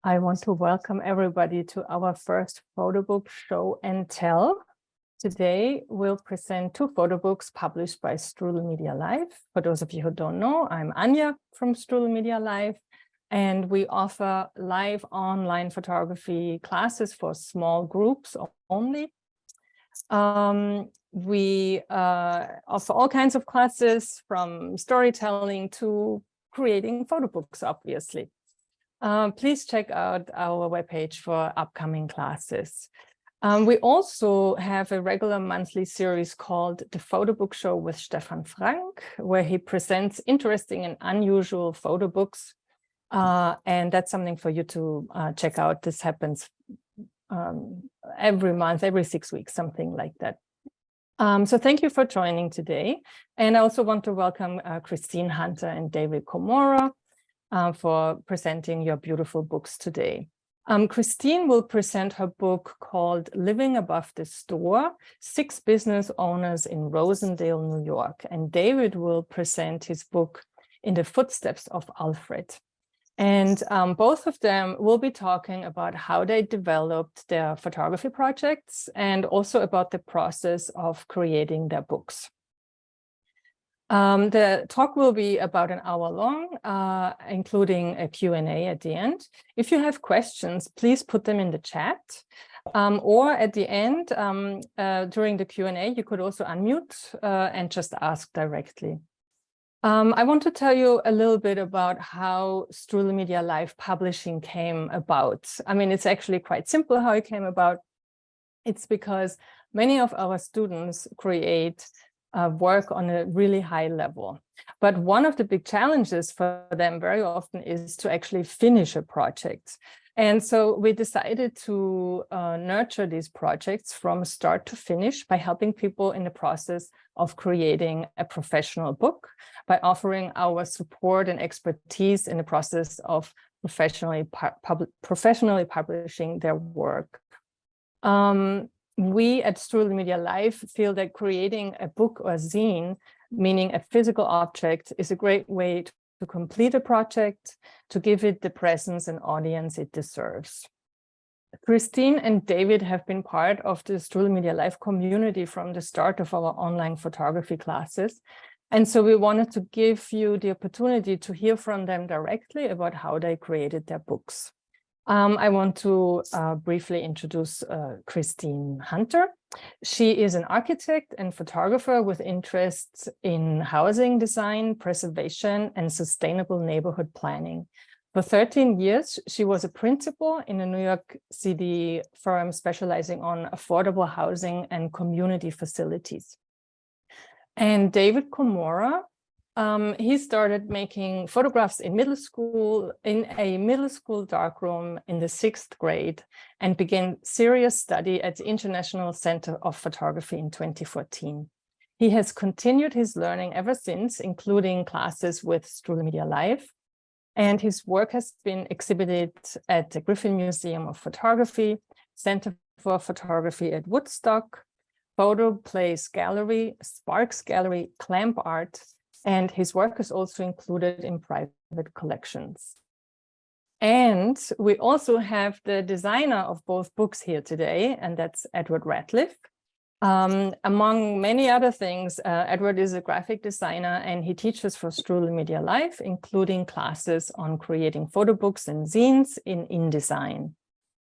I want to welcome everybody to our first photobook show and tell. Today, we'll present two photo books published by StrudelmediaLive. For those of you who don't know, I'm Anja from StrudelmediaLive, and we offer live online photography classes for small groups only. We offer all kinds of classes, from storytelling to creating photo books, obviously. Please check out our webpage for upcoming classes. We also have a regular monthly series called The Photo Book Show with Stefan Frank, where he presents interesting and unusual photo books. And that's something for you to check out. This happens every month, every 6 weeks, something like that. So thank you for joining today. And I also want to welcome Christine Hunter and David Comora for presenting your beautiful books today. Christine will present her book called Living Above the Store, 6 Business Owners in Rosendale, New York. And David will present his book In the Footsteps of Alfred. And both of them will be talking about how they developed their photography projects and also about the process of creating their books. The talk will be about an hour long, including a Q&A at the end. If you have questions, please put them in the chat. Or at the end, during the Q&A, you could also unmute and just ask directly. I want to tell you a little bit about how StrudelmediaLive Publishing came about. I mean, it's actually quite simple how it came about. It's because many of our students create work on a really high level. But one of the big challenges for them very often is to actually finish a project. And so we decided to nurture these projects from start to finish by helping people in the process of creating a professional book, by offering our support and expertise in the process of professionally publishing their work. We at StrudelmediaLive feel that creating a book or zine, meaning a physical object, is a great way to complete a project, to give it the presence and audience it deserves. Christine and David have been part of the StrudelmediaLive community from the start of our online photography classes. And so we wanted to give you the opportunity to hear from them directly about how they created their books. I want to briefly introduce Christine Hunter. She is an architect and photographer with interests in housing design, preservation, and sustainable neighborhood planning. For 13 years, she was a principal in a New York City firm specializing on affordable housing and community facilities. And David Comora, he started making photographs in a middle school darkroom in the 6th grade, and began serious study at the International Center of Photography in 2014. He has continued his learning ever since, including classes with StrudelmediaLive, and his work has been exhibited at the Griffin Museum of Photography, Center for Photography at Woodstock, Photo Place Gallery, Sparks Gallery, Clamp Art, and his work is also included in private collections. And we also have the designer of both books here today, and that's Edward Ratliff. Among many other things, Edward is a graphic designer, and he teaches for StrudelmediaLive, including classes on creating photo books and zines in InDesign.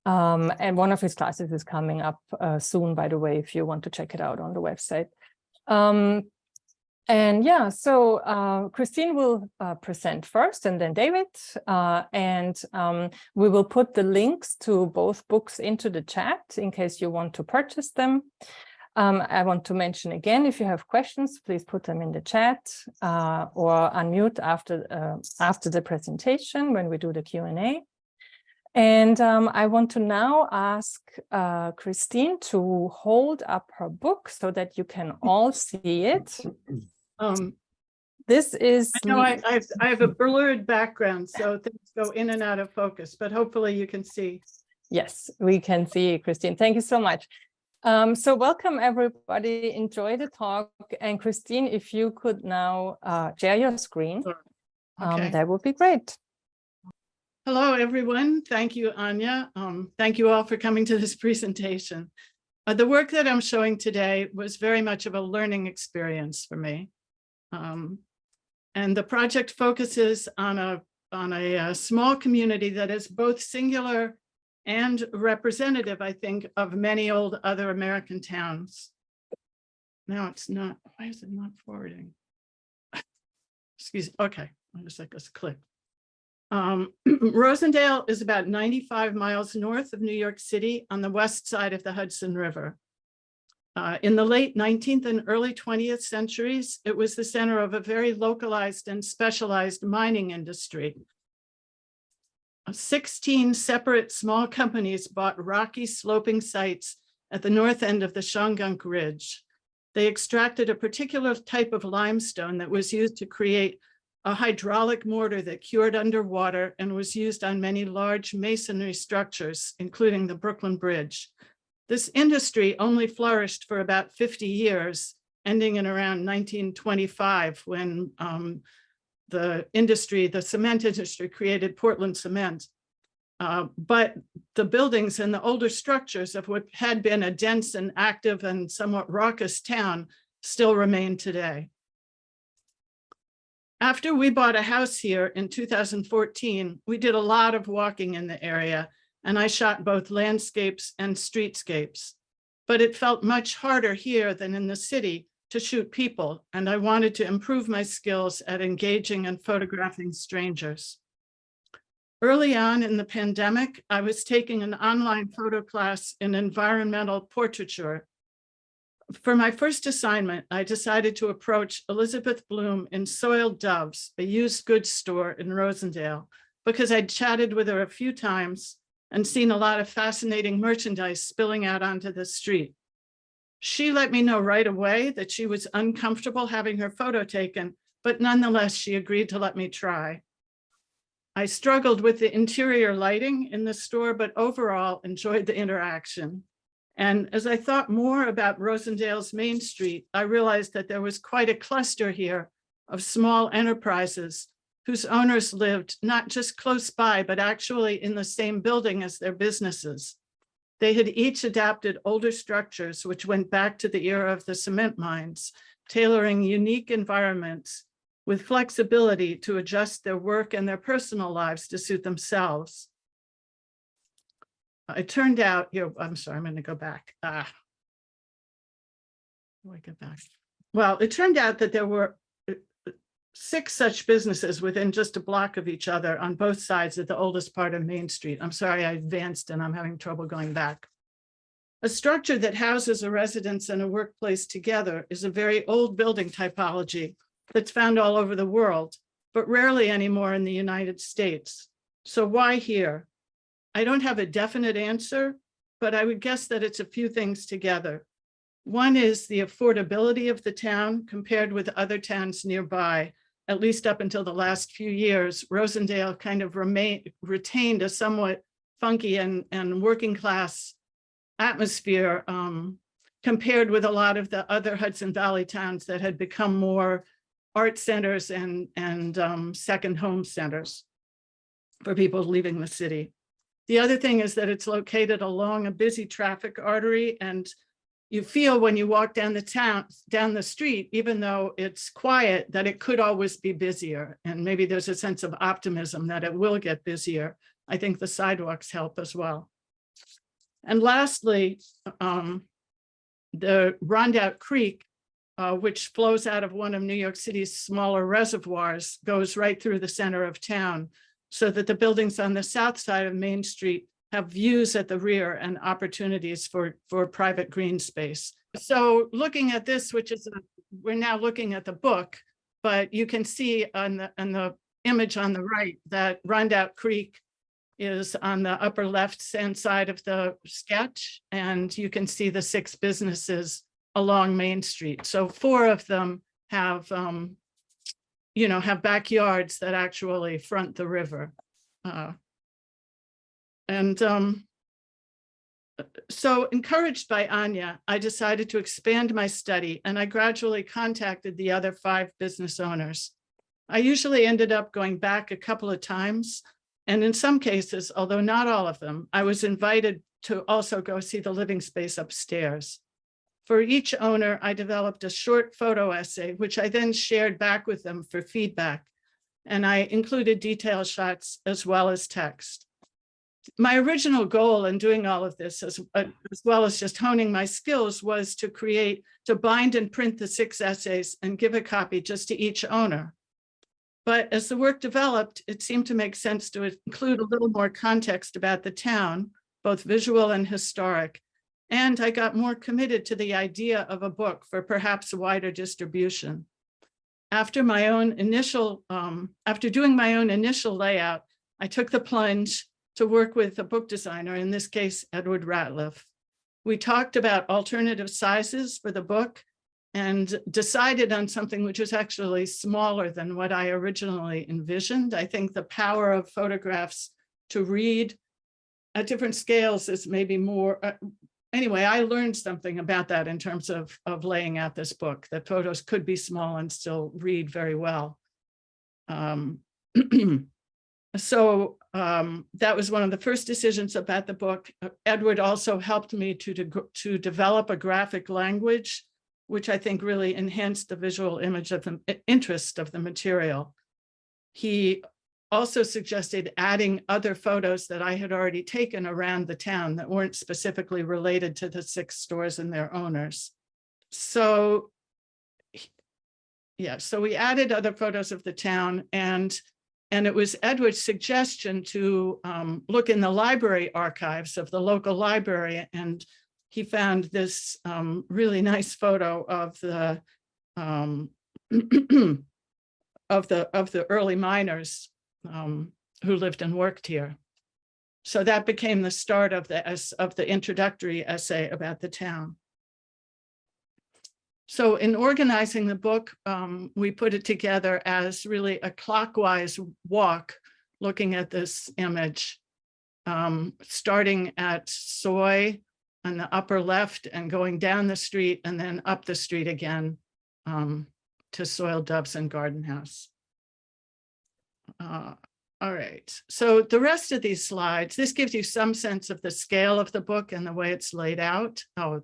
And one of his classes is coming up soon, by the way, if you want to check it out on the website. And yeah, so Christine will present first, and then David, and we will put the links to both books into the chat in case you want to purchase them. I want to mention again, if you have questions, please put them in the chat or unmute after the presentation when we do the Q&A. And I want to now ask Christine to hold up her book so that you can all see it. This is... I know I have a blurred background, so things go in and out of focus, but hopefully you can see. Yes, we can see, Christine. Thank you so much. So welcome, everybody. Enjoy the talk. And Christine, if you could now share your screen, Sure. Okay. that would be great. Hello, everyone. Thank you, Anya. Thank you all for coming to this presentation. The work that I'm showing today was very much of a learning experience for me. And the project focuses on a small community that is both singular and representative, I think, of many old other American towns. Now it's not, why is it not forwarding? Excuse me, okay, I'll just let us click. Rosendale is about 95 miles north of New York City on the west side of the Hudson River. In the late 19th and early 20th centuries, it was the center of a very localized and specialized mining industry. 16 separate small companies bought rocky sloping sites at the north end of the Shawangunk Ridge. They extracted a particular type of limestone that was used to create a hydraulic mortar that cured underwater and was used on many large masonry structures, including the Brooklyn Bridge. This industry only flourished for about 50 years, ending in around 1925 when the cement industry created Portland cement. But the buildings and the older structures of what had been a dense and active and somewhat raucous town still remain today. After we bought a house here in 2014, we did a lot of walking in the area, and I shot both landscapes and streetscapes. But it felt much harder here than in the city to shoot people, and I wanted to improve my skills at engaging and photographing strangers. Early on in the pandemic, I was taking an online photo class in environmental portraiture. For my first assignment, I decided to approach Elizabeth Bloom in Soiled Doves, a used goods store in Rosendale, because I'd chatted with her a few times and seen a lot of fascinating merchandise spilling out onto the street. She let me know right away that she was uncomfortable having her photo taken, but nonetheless, she agreed to let me try. I struggled with the interior lighting in the store, but overall enjoyed the interaction. And as I thought more about Rosendale's Main Street, I realized that there was quite a cluster here of small enterprises whose owners lived not just close by, but actually in the same building as their businesses. They had each adapted older structures which went back to the era of the cement mines, tailoring unique environments with flexibility to adjust their work and their personal lives to suit themselves. It turned out, I'm sorry, I'm going to go back. Well, it turned out that there were 6 such businesses within just a block of each other on both sides of the oldest part of Main Street. I'm sorry, I advanced and I'm having trouble going back. A structure that houses a residence and a workplace together is a very old building typology that's found all over the world, but rarely anymore in the United States. So why here? I don't have a definite answer, but I would guess that it's a few things together. One is the affordability of the town compared with other towns nearby. At least up until the last few years, Rosendale kind of retained a somewhat funky and working class atmosphere compared with a lot of the other Hudson Valley towns that had become more art centers and second home centers for people leaving the city. The other thing is that it's located along a busy traffic artery, and you feel when you walk down the street, even though it's quiet, that it could always be busier. And maybe there's a sense of optimism that it will get busier. I think the sidewalks help as well. And lastly, the Rondout Creek, which flows out of one of New York City's smaller reservoirs, goes right through the center of town, so that the buildings on the south side of Main Street have views at the rear and opportunities for private green space. So looking at this, we're now looking at the book, but you can see on the image on the right that Rondout Creek is on the upper left-hand side of the sketch, and you can see the 6 businesses along Main Street. So 4 of them have backyards that actually front the river. So encouraged by Anya, I decided to expand my study, and I gradually contacted the other 5 business owners. I usually ended up going back a couple of times And in some cases, although not all of them, I was invited to also go see the living space upstairs. For each owner, I developed a short photo essay, which I then shared back with them for feedback. And I included detail shots as well as text. My original goal in doing all of this, as well as just honing my skills, was to bind and print the 6 essays and give a copy just to each owner. But as the work developed, it seemed to make sense to include a little more context about the town, both visual and historic. And I got more committed to the idea of a book for perhaps a wider distribution. After doing my own initial layout, I took the plunge to work with a book designer, in this case, Edward Ratliff. We talked about alternative sizes for the book and decided on something which was actually smaller than what I originally envisioned. I think the power of photographs to read at different scales is maybe more, anyway, I learned something about that in terms of laying out this book, that photos could be small and still read very well. So that was one of the first decisions about the book. Edward also helped me to develop a graphic language, which I think really enhanced the visual image of the interest of the material. He also suggested adding other photos that I had already taken around the town that weren't specifically related to the 6 stores and their owners. So, yeah, so we added other photos of the town, and it was Edward's suggestion to look in the library archives of the local library, and he found this really nice photo of the early miners who lived and worked here. So that became the start of the introductory essay about the town. So in organizing the book, we put it together as really a clockwise walk, looking at this image, starting at Soy on the upper left and going down the street and then up the street again to Soiled Doves and Garden House. All right, so the rest of these slides, this gives you some sense of the scale of the book and the way it's laid out. Oh,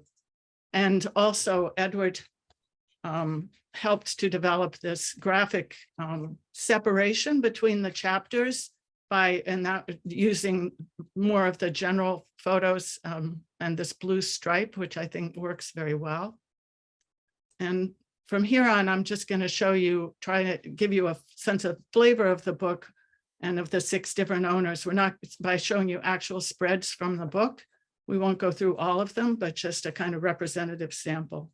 and also Edward helped to develop this graphic separation between the chapters using more of the general photos and this blue stripe, which I think works very well. And from here on, I'm just going to show you, try to give you a sense of flavor of the book and of the 6 different owners. We're not, by showing you actual spreads from the book, we won't go through all of them, but just a kind of representative sample.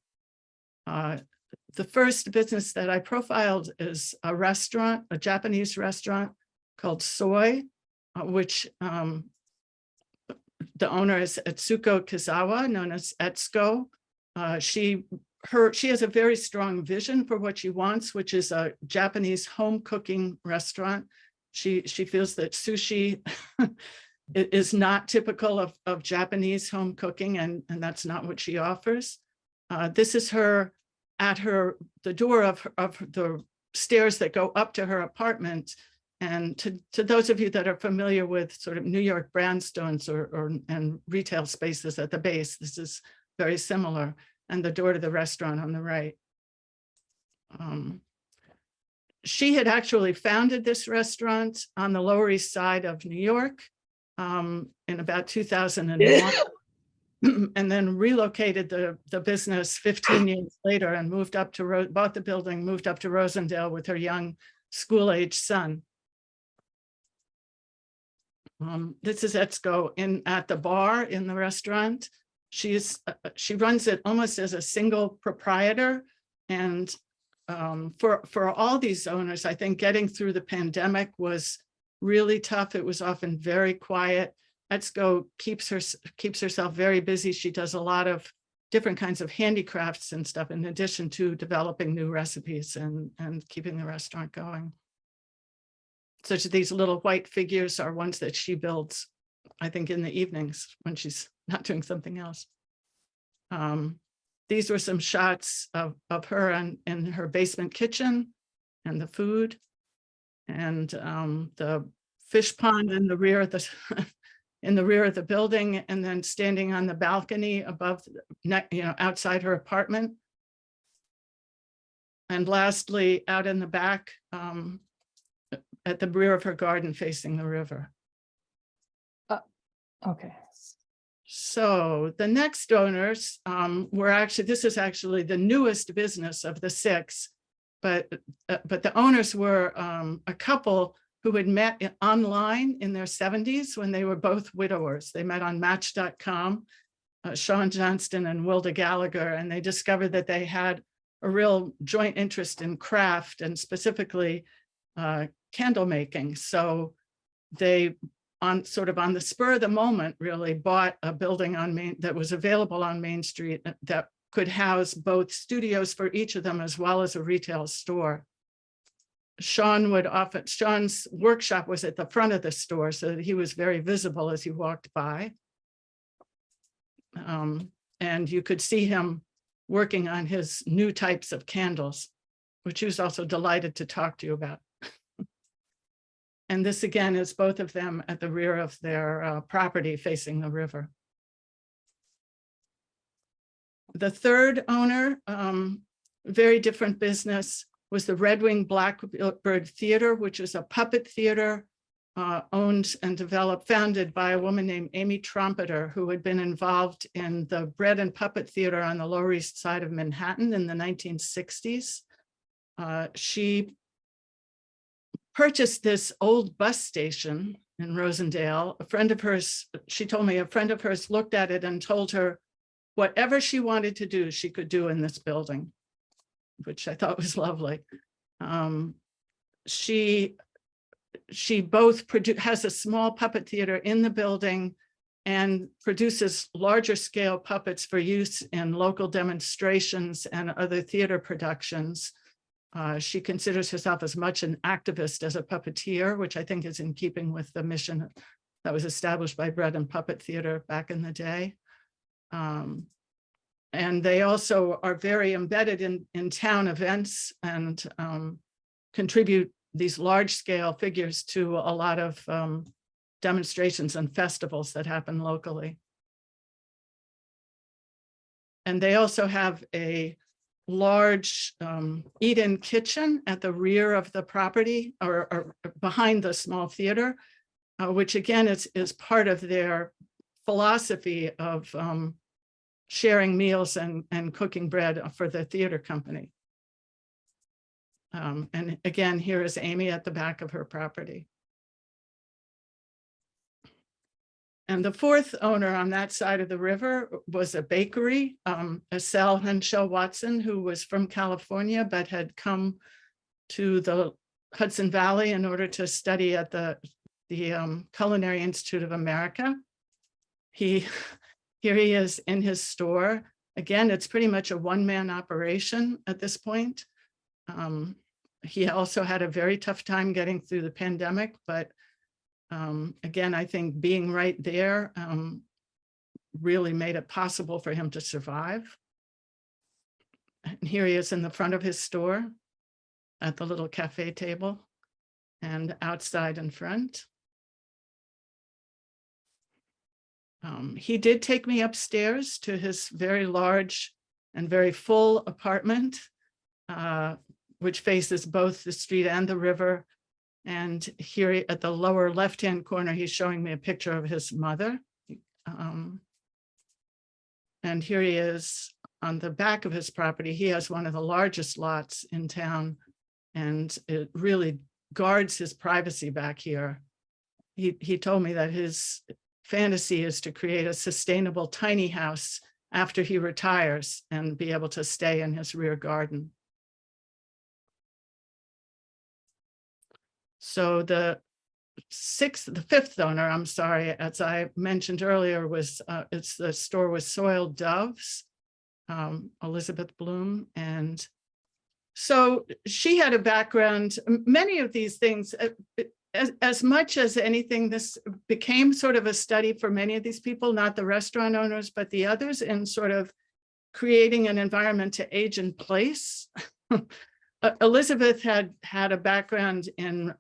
The first business that I profiled is a restaurant, a Japanese restaurant called Soy, which the owner is Etsuko Kizawa, known as Etsuko. She has a very strong vision for what she wants, which is a Japanese home cooking restaurant. She feels that sushi is not typical of Japanese home cooking, and that's not what she offers. This is her at the door of the stairs that go up to her apartment. And to those of you that are familiar with sort of New York brownstones and retail spaces at the base, this is very similar. And the door to the restaurant on the right. She had actually founded this restaurant on the Lower East Side of New York in about 2001. And then relocated the business 15 years later and moved up to, bought the building, moved up to Rosendale with her young school-age son. This is Etsuko at the bar in the restaurant. She runs it almost as a single proprietor. And for all these owners, I think getting through the pandemic was really tough. It was often very quiet. Etsuko keeps herself very busy. She does a lot of different kinds of handicrafts and stuff, in addition to developing new recipes and keeping the restaurant going. Such as these little white figures are ones that she builds, I think, in the evenings when she's not doing something else. These were some shots of her in her basement kitchen and the food. And the fish pond in the rear of the in the rear of the building, and then standing on the balcony above, outside her apartment. And lastly, out in the back, at the rear of her garden facing the river. Okay. So the next owners were actually, this is actually the newest business of the 6, but the owners were a couple who had met online in their 70s when they were both widowers. They met on Match.com, Sean Johnston and Wilda Gallagher, and they discovered that they had a real joint interest in craft and specifically candle making. So they, on the spur of the moment, really bought a building on Main that was available on Main Street that could house both studios for each of them as well as a retail store. Sean's workshop was at the front of the store, so that he was very visible as you walked by. And you could see him working on his new types of candles, which he was also delighted to talk to you about. And this again is both of them at the rear of their property facing the river. The third owner, very different business, was the Red Wing Blackbird Theater, which is a puppet theater owned and founded by a woman named Amy Trompeter, who had been involved in the Bread and Puppet Theater on the Lower East Side of Manhattan in the 1960s. She purchased this old bus station in Rosendale. A friend of hers, she told me, a friend of hers looked at it and told her whatever she wanted to do, she could do in this building, which I thought was lovely. She both has a small puppet theater in the building and produces larger scale puppets for use in local demonstrations and other theater productions. She considers herself as much an activist as a puppeteer, which I think is in keeping with the mission that was established by Bread and Puppet Theater back in the day. And they also are very embedded in town events and contribute these large scale figures to a lot of demonstrations and festivals that happen locally. And they also have a large eat-in kitchen at the rear of the property or behind the small theater, which again is part of their philosophy of sharing meals and cooking bread for the theater company. And again, here is Amy at the back of her property. And the fourth owner on that side of the river was a bakery, Estelle Henshaw Watson, who was from California, but had come to the Hudson Valley in order to study at the Culinary Institute of America. Here he is in his store. Again, it's pretty much a one-man operation at this point. He also had a very tough time getting through the pandemic, but again, I think being right there really made it possible for him to survive. And here he is in the front of his store at the little cafe table and outside in front. He did take me upstairs to his very large and very full apartment, which faces both the street and the river. And here at the lower left-hand corner, he's showing me a picture of his mother. And here he is on the back of his property. He has one of the largest lots in town, and it really guards his privacy back here. He told me that his fantasy is to create a sustainable tiny house after he retires and be able to stay in his rear garden. So the fifth owner, I'm sorry, as I mentioned earlier, was the store was Soiled Doves, Elizabeth Bloom. And so she had a background, many of these things, as much as anything, this became sort of a study for many of these people, not the restaurant owners, but the others, in sort of creating an environment to age in place. Elizabeth had a background in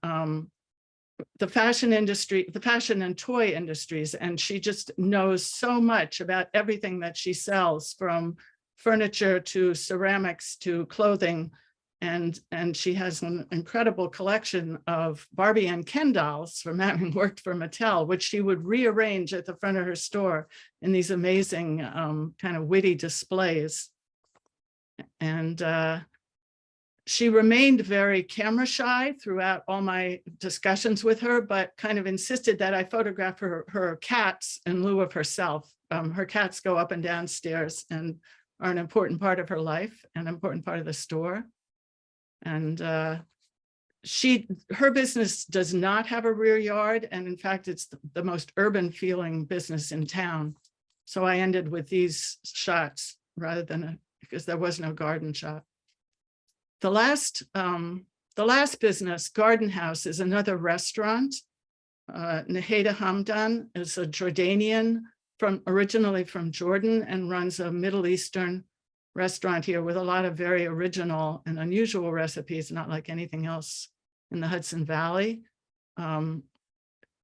the fashion industry, the fashion and toy industries, and she just knows so much about everything that she sells, from furniture to ceramics to clothing. And she has an incredible collection of Barbie and Ken dolls from having worked for Mattel, which she would rearrange at the front of her store in these amazing kind of witty displays. And she remained very camera shy throughout all my discussions with her, but kind of insisted that I photograph her cats in lieu of herself. Her cats go up and down stairs and are an important part of her life, an important part of the store. And her business does not have a rear yard. And in fact, it's the most urban feeling business in town. So I ended with these shots rather than because there was no garden shot. The last business, Garden House, is another restaurant. Naheda Hamdan is a Jordanian originally from Jordan, and runs a Middle Eastern restaurant here with a lot of very original and unusual recipes, not like anything else in the Hudson Valley.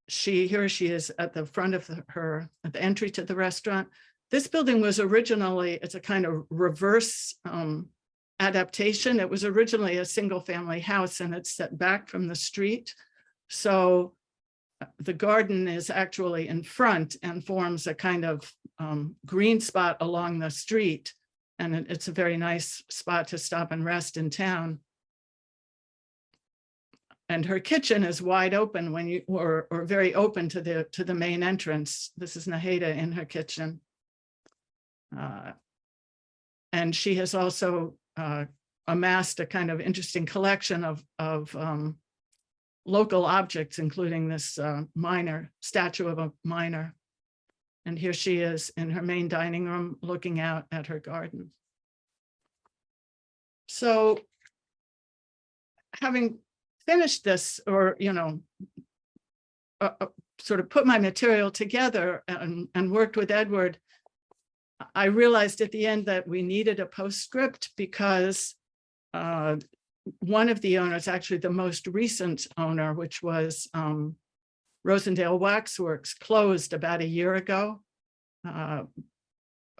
Here she is at the front of at the entry to the restaurant. This building was originally, it's a kind of reverse adaptation. It was originally a single family house, and it's set back from the street. So the garden is actually in front and forms a kind of green spot along the street. And it's a very nice spot to stop and rest in town. And her kitchen is wide open when you, or very open to the main entrance. This is Naheda in her kitchen. And she has also amassed a kind of interesting collection of local objects, including this statue of a miner. And here she is in her main dining room looking out at her garden. So having finished this, or, sort of put my material together and worked with Edward, I realized at the end that we needed a postscript because one of the owners, actually the most recent owner, which was Rosendale Waxworks, closed about a year ago,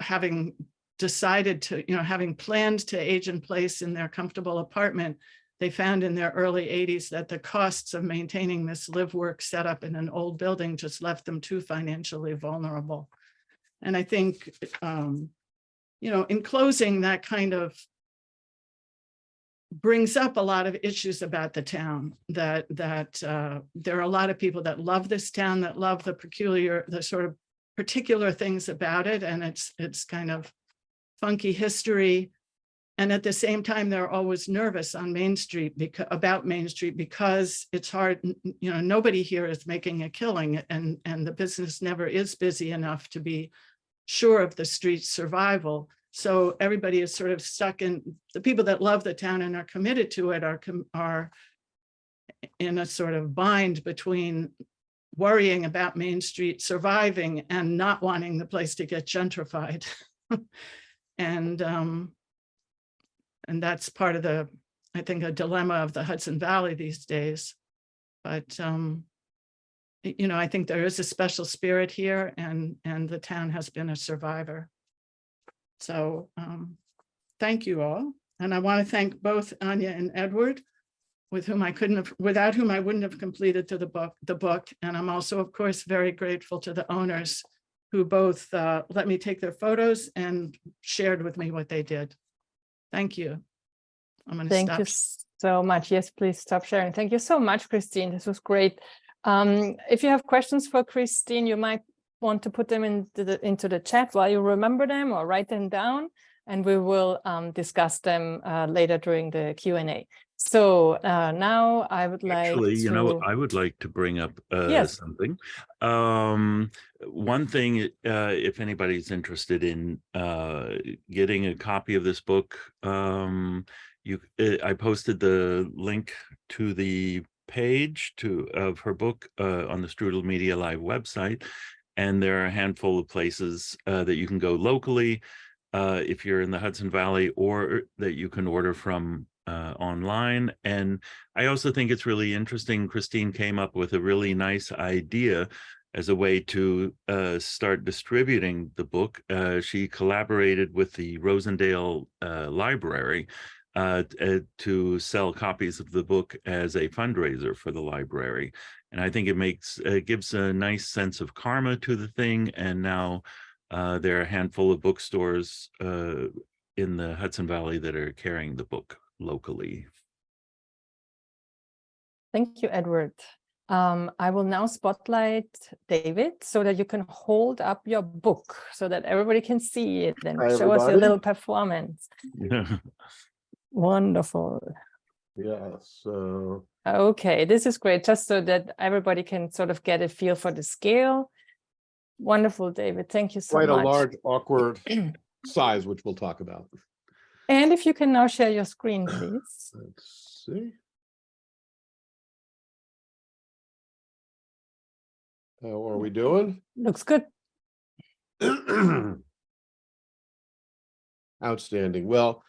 having decided to, having planned to age in place in their comfortable apartment. They found in their early 80s that the costs of maintaining this live-work setup in an old building just left them too financially vulnerable. And I think, in closing, that kind of brings up a lot of issues about the town, that there are a lot of people that love this town, that love the sort of particular things about it, and it's kind of funky history. And at the same time, they're always nervous on Main Street about Main Street because it's hard, nobody here is making a killing, and the business never is busy enough to be sure of the street's survival. So everybody is sort of stuck in, the people that love the town and are committed to it are in a sort of bind between worrying about Main Street surviving and not wanting the place to get gentrified. And that's part of I think, a dilemma of the Hudson Valley these days. But, I think there is a special spirit here, and the town has been a survivor. So thank you all. And I want to thank both Anya and Edward, without whom I wouldn't have completed the book. And I'm also, of course, very grateful to the owners who both let me take their photos and shared with me what they did. Thank you. I'm going to stop. Thank you so much. Yes, please stop sharing. Thank you so much, Christine. This was great. If you have questions for Christine, you might want to put them into the chat while you remember them, or write them down, and we will discuss them later during the Q&A. So now I would like I would like to bring up something. One thing, if anybody's interested in getting a copy of this book, I posted the link to the page of her book on the StrudelmediaLive website, and there are a handful of places that you can go locally if you're in the Hudson Valley, or that you can order from online. And I also think it's really interesting. Christine came up with a really nice idea as a way to start distributing the book. She collaborated with the Rosendale Library to sell copies of the book as a fundraiser for the library. And I think it gives a nice sense of karma to the thing. And now there are a handful of bookstores in the Hudson Valley that are carrying the book locally. Thank you, Edward. I will now spotlight David so that you can hold up your book so that everybody can see it and show us your little performance. Wonderful. Yeah, so okay, this is great, just so that everybody can sort of get a feel for the scale. Wonderful, David. Thank you so much. quite a large, awkward size, which we'll talk about. And if you can now share your screen, please. Let's see. How are we doing? Looks good. Outstanding. Well,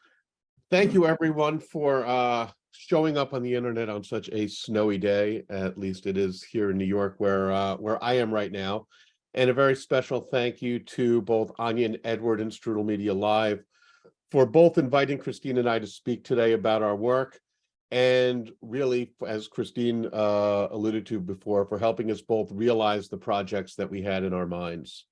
thank you everyone for showing up on the internet on such a snowy day. At least it is here in New York where I am right now. And a very special thank you to both Anya and Edward and Strudel Media Live for both inviting Christine and I to speak today about our work. And really, as Christine alluded to before, for helping us both realize the projects that we had in our minds.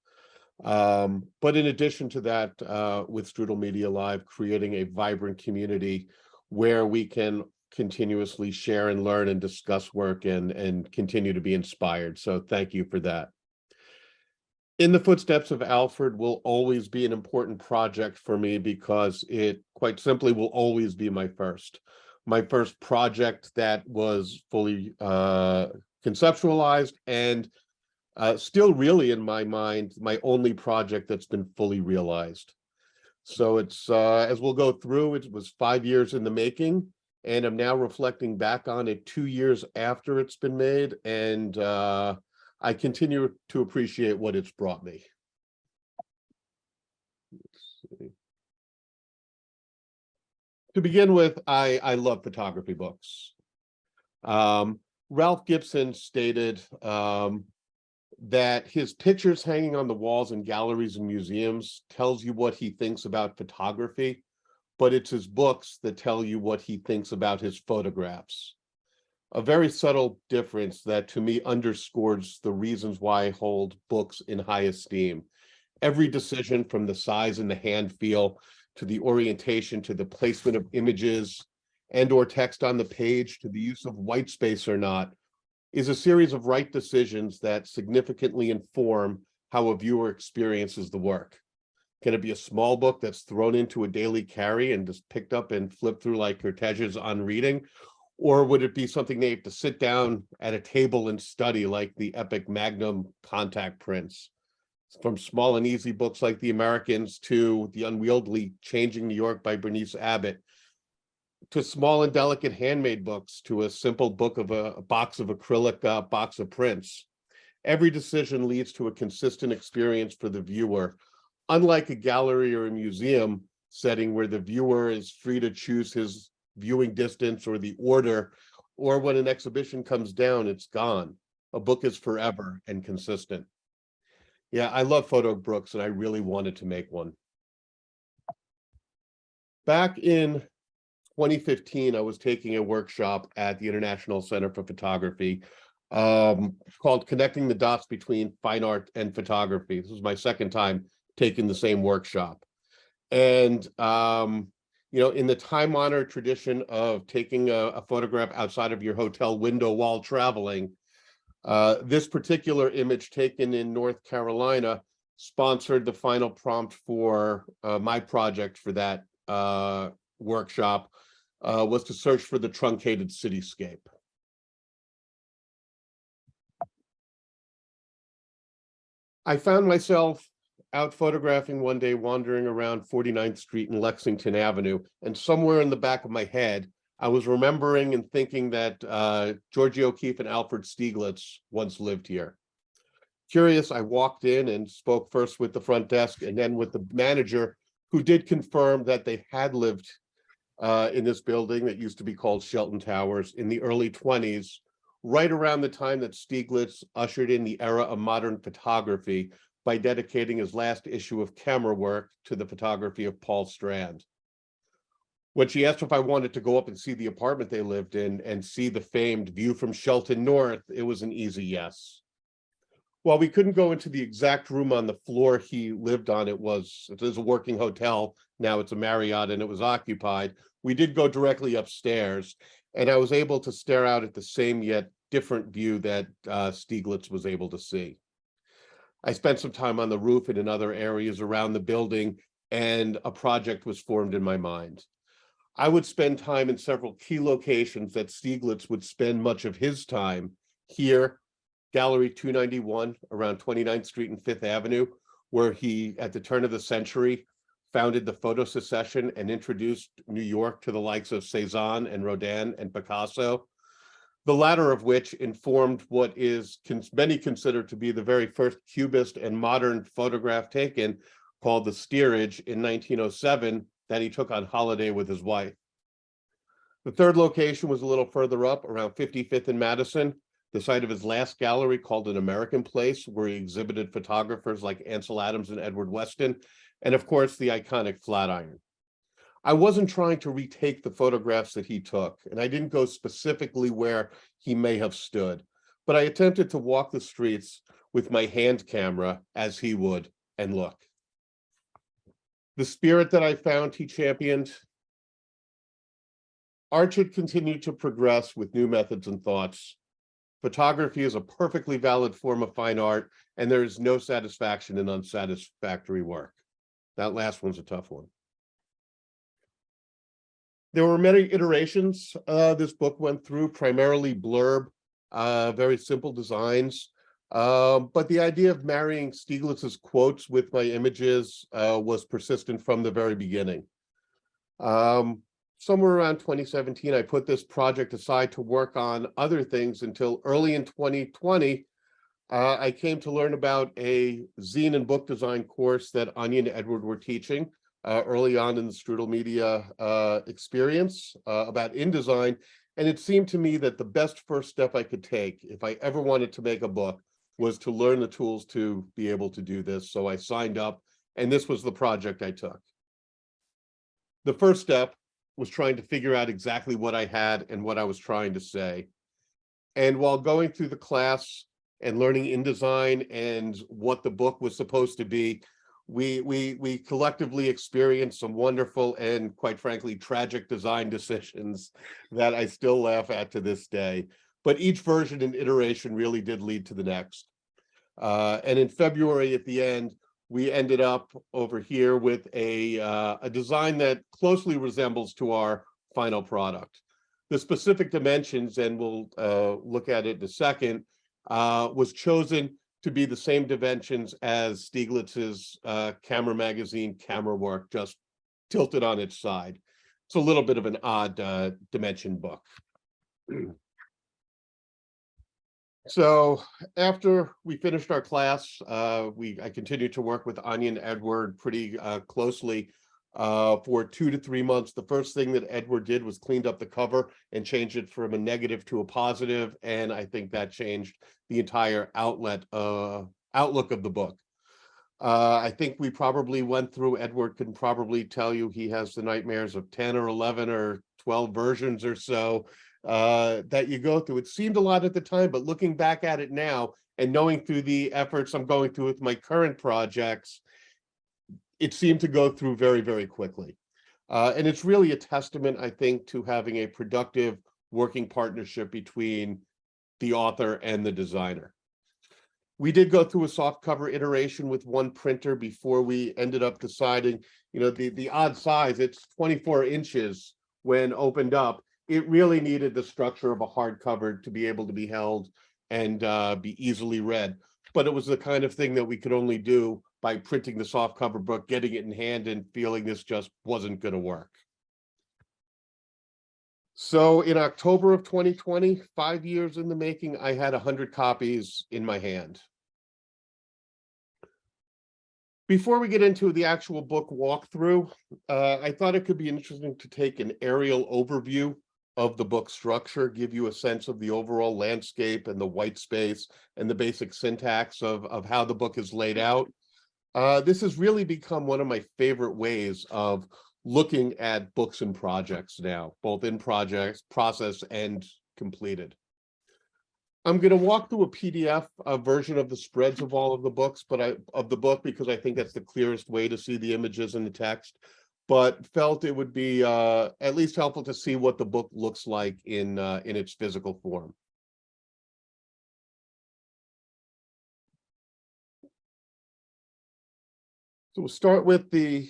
But in addition to that, with Strudel Media Live, creating a vibrant community where we can continuously share and learn and discuss work and continue to be inspired. So thank you for that. In the Footsteps of Alfred will always be an important project for me because it quite simply will always be my first project that was fully conceptualized and still really in my mind, my only project that's been fully realized. So it's, as we'll go through, it was 5 years in the making, and I'm now reflecting back on it 2 years after it's been made, and I continue to appreciate what it's brought me. Let's see. To begin with, I love photography books. Ralph Gibson stated that his pictures hanging on the walls in galleries and museums tells you what he thinks about photography, but it's his books that tell you what he thinks about his photographs. A very subtle difference that to me underscores the reasons why I hold books in high esteem. Every decision, from the size and the hand feel to the orientation, to the placement of images and or text on the page, to the use of white space or not, is a series of right decisions that significantly inform how a viewer experiences the work. Can it be a small book that's thrown into a daily carry and just picked up and flipped through like Cortege's on reading? Or would it be something they have to sit down at a table and study, like the epic Magnum contact prints? From small and easy books like The Americans to The Unwieldy Changing New York by Bernice Abbott, to small and delicate handmade books, to a simple book of a box of acrylic box of prints. Every decision leads to a consistent experience for the viewer. Unlike a gallery or a museum setting where the viewer is free to choose his viewing distance or the order, or when an exhibition comes down, it's gone. A book is forever and consistent. Yeah, I love photo books, and I really wanted to make one. Back in 2015, I was taking a workshop at the International Center for Photography called Connecting the Dots Between Fine Art and Photography. This was my second time taking the same workshop. And, you know, in the time-honored tradition of taking a photograph outside of your hotel window while traveling, this particular image taken in North Carolina sponsored the final prompt for my project for that workshop, was to search for the truncated cityscape. I found myself out photographing one day, wandering around 49th Street and Lexington Avenue, and somewhere in the back of my head, I was remembering and thinking that Georgie O'Keeffe and Alfred Stieglitz once lived here. Curious, I walked in and spoke first with the front desk and then with the manager, who did confirm that they had lived in this building that used to be called Shelton Towers in the early 1920s, right around the time that Stieglitz ushered in the era of modern photography by dedicating his last issue of Camera Work to the photography of Paul Strand. When she asked if I wanted to go up and see the apartment they lived in and see the famed view from Shelton North, it was an easy yes. While we couldn't go into the exact room on the floor he lived on, it was a working hotel, now it's a Marriott, and it was occupied. We did go directly upstairs, and I was able to stare out at the same yet different view that Stieglitz was able to see. I spent some time on the roof and in other areas around the building, and a project was formed in my mind. I would spend time in several key locations that Stieglitz would spend much of his time here, Gallery 291 around 29th Street and 5th Avenue, where he, at the turn of the century, founded the Photo Secession and introduced New York to the likes of Cezanne and Rodin and Picasso, the latter of which informed what is many consider to be the very first Cubist and modern photograph taken, called the Steerage in 1907, that he took on holiday with his wife. The third location was a little further up, around 55th and Madison, the site of his last gallery called An American Place, where he exhibited photographers like Ansel Adams and Edward Weston, and of course, the iconic Flatiron. I wasn't trying to retake the photographs that he took, and I didn't go specifically where he may have stood, but I attempted to walk the streets with my hand camera as he would and look. The spirit that I found he championed: art should continue to progress with new methods and thoughts. Photography is a perfectly valid form of fine art, and there is no satisfaction in unsatisfactory work. That last one's a tough one. There were many iterations this book went through, primarily blurb, very simple designs. But the idea of marrying Stieglitz's quotes with my images was persistent from the very beginning. Somewhere around 2017, I put this project aside to work on other things until early in 2020, I came to learn about a zine and book design course that Anya and Edward were teaching early on in the Strudel Media experience about InDesign. And it seemed to me that the best first step I could take if I ever wanted to make a book was to learn the tools to be able to do this. So I signed up, and this was the project I took. The first step was trying to figure out exactly what I had and what I was trying to say. And while going through the class and learning InDesign and what the book was supposed to be, we collectively experienced some wonderful and, quite frankly, tragic design decisions that I still laugh at to this day. But each version and iteration really did lead to the next. And in February, at the end, we ended up over here with a design that closely resembles to our final product. The specific dimensions, and we'll look at it in a second, was chosen to be the same dimensions as Stieglitz's camera magazine, Camera Work, just tilted on its side. It's a little bit of an odd dimension book. So after we finished our class, I continued to work with Anya and Edward pretty closely for 2 to 3 months. The first thing that Edward did was cleaned up the cover and changed it from a negative to a positive, and I think that changed the entire outlook of the book. I think we probably went through, Edward can probably tell you he has the nightmares of 10 or 11 or 12 versions or so that you go through. It seemed a lot at the time, but looking back at it now and knowing through the efforts I'm going through with my current projects, it seemed to go through very, very quickly. And it's really a testament, I think, to having a productive working partnership between the author and the designer. We did go through a soft cover iteration with one printer before we ended up deciding, you know, the odd size, it's 24 inches when opened up. It really needed the structure of a hardcover to be able to be held and be easily read. But it was the kind of thing that we could only do by printing the softcover book, getting it in hand, and feeling this just wasn't going to work. So in October of 2020, 5 years in the making, I had 100 copies in my hand. Before we get into the actual book walkthrough, I thought it could be interesting to take an aerial overview of the book structure, give you a sense of the overall landscape and the white space and the basic syntax of how the book is laid out. This has really become one of my favorite ways of looking at books and projects now, both in projects, process, and completed. I'm going to walk through a PDF version of the spreads of all of the books, because I think that's the clearest way to see the images and the text, but felt it would be at least helpful to see what the book looks like in its physical form. So we'll start with the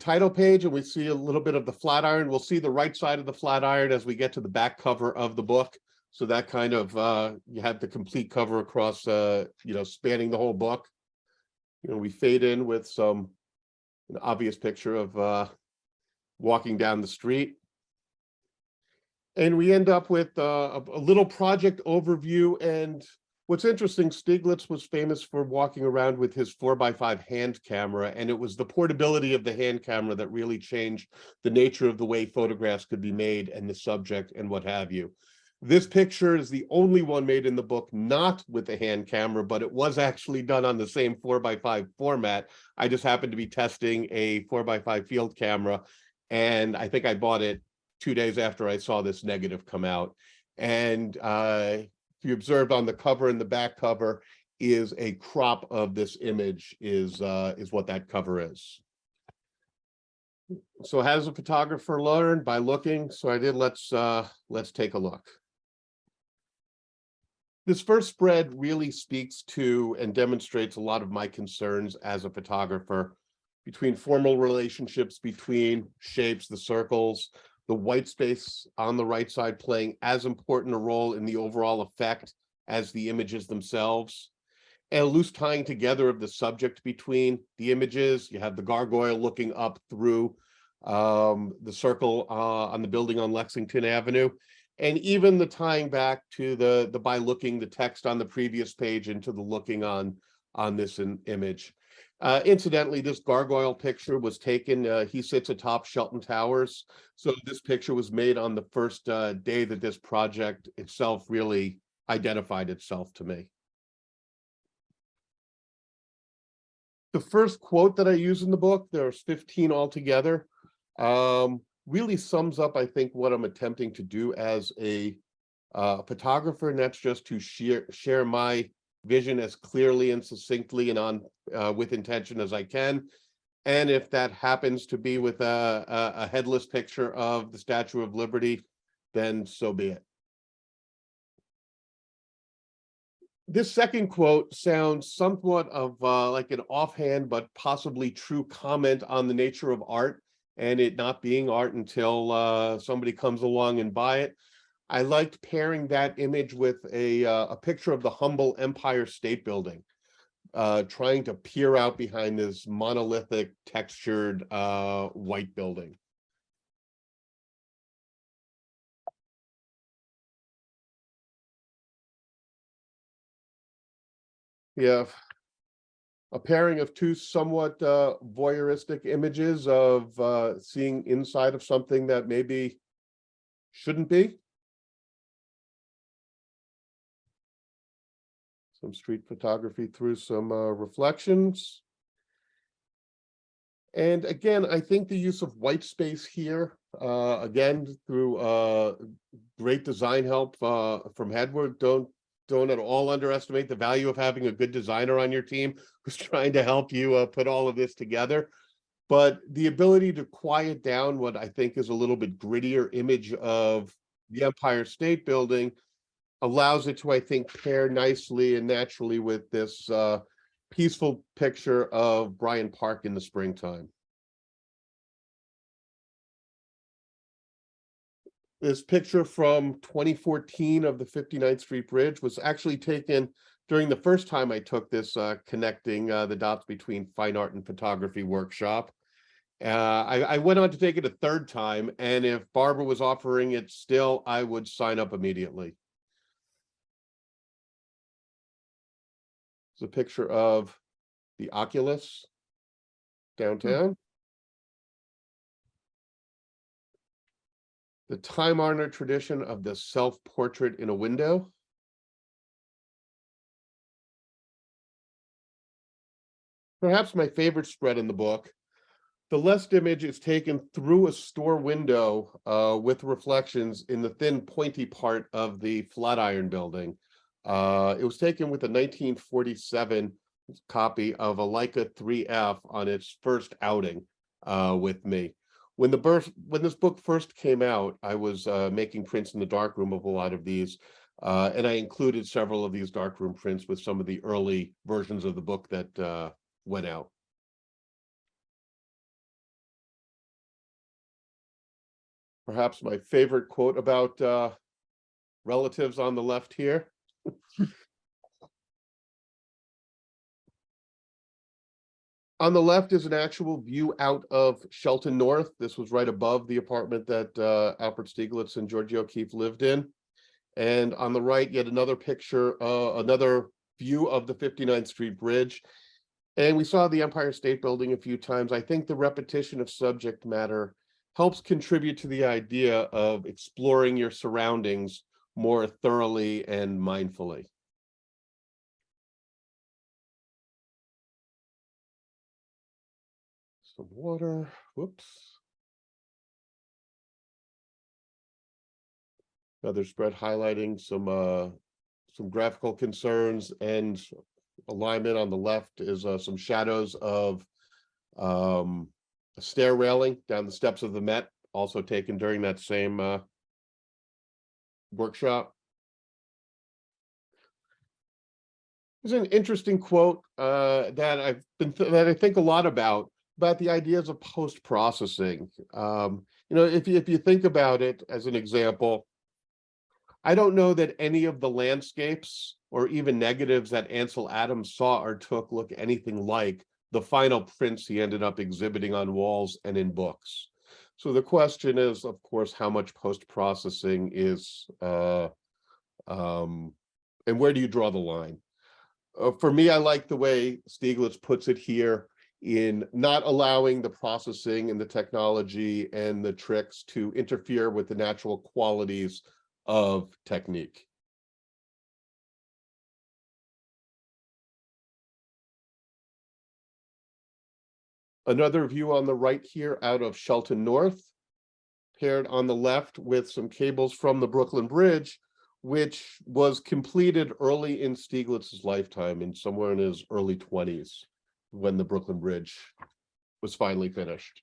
title page, and we see a little bit of the Flatiron. We'll see the right side of the Flatiron as we get to the back cover of the book. So that kind of, you have the complete cover across, spanning the whole book. We fade in with an obvious picture of walking down the street. And we end up with a little project overview. And what's interesting, Stieglitz was famous for walking around with his 4x5 hand camera, and it was the portability of the hand camera that really changed the nature of the way photographs could be made and the subject and what have you. This picture is the only one made in the book not with a hand camera, but it was actually done on the same 4x5 format. I just happened to be testing a 4x5 field camera, and I think I bought it 2 days after I saw this negative come out. And if you observed on the cover and the back cover is a crop of this image is what that cover is. So how does a photographer learn? By looking. So I did, let's take a look. This first spread really speaks to and demonstrates a lot of my concerns as a photographer between formal relationships, between shapes, the circles, the white space on the right side playing as important a role in the overall effect as the images themselves, and a loose tying together of the subject between the images. You have the gargoyle looking up through the circle on the building on Lexington Avenue, and even the tying back to the by looking the text on the previous page into the looking on this image. Incidentally, this gargoyle picture was taken, he sits atop Shelton Towers. So this picture was made on the first day that this project itself really identified itself to me. The first quote that I use in the book, there's 15 altogether, really sums up, I think, what I'm attempting to do as a photographer, and that's just to share my vision as clearly and succinctly and with intention as I can. And if that happens to be with a headless picture of the Statue of Liberty, then so be it. This second quote sounds somewhat of like an offhand but possibly true comment on the nature of art and it not being art until somebody comes along and buy it. I liked pairing that image with a picture of the humble Empire State Building, trying to peer out behind this monolithic textured white building. We have a pairing of two somewhat voyeuristic images of seeing inside of something that maybe shouldn't be. Some street photography through some reflections. And again, I think the use of white space here, again, through great design help from Hedward. Don't at all underestimate the value of having a good designer on your team who's trying to help you put all of this together. But the ability to quiet down what I think is a little bit grittier image of the Empire State Building allows it to, I think, pair nicely and naturally with this peaceful picture of Bryant Park in the springtime. This picture from 2014 of the 59th Street Bridge was actually taken during the first time I took this connecting the dots between fine art and photography workshop. I went on to take it a third time, and if Barbara was offering it still, I would sign up immediately. It's a picture of the Oculus downtown. The time-honored tradition of the self-portrait in a window. Perhaps my favorite spread in the book. The left image is taken through a store window with reflections in the thin, pointy part of the Flatiron building. It was taken with a 1947 copy of a Leica 3F on its first outing with me. When this book first came out, I was making prints in the darkroom of a lot of these, and I included several of these darkroom prints with some of the early versions of the book that went out. Perhaps my favorite quote about relatives on the left here. On the left is an actual view out of Shelton North. This was right above the apartment that Alfred Stieglitz and Georgie O'Keeffe lived in. And on the right, yet another picture, another view of the 59th Street Bridge. And we saw the Empire State Building a few times. I think the repetition of subject matter helps contribute to the idea of exploring your surroundings more thoroughly and mindfully. Some water, whoops. Another spread highlighting some graphical concerns, and alignment on the left is some shadows of a stair railing down the steps of the Met, also taken during that same workshop. There's an interesting quote that I think a lot about the ideas of post-processing. If you think about it as an example, I don't know that any of the landscapes or even negatives that Ansel Adams saw or took look anything like the final prints he ended up exhibiting on walls and in books. So the question is, of course, how much post-processing is, and where do you draw the line? For me, I like the way Stieglitz puts it here, in not allowing the processing and the technology and the tricks to interfere with the natural qualities of technique. Another view on the right here out of Shelton North, paired on the left with some cables from the Brooklyn Bridge, which was completed early in Stieglitz's lifetime, in somewhere in his early 20s, when the Brooklyn Bridge was finally finished.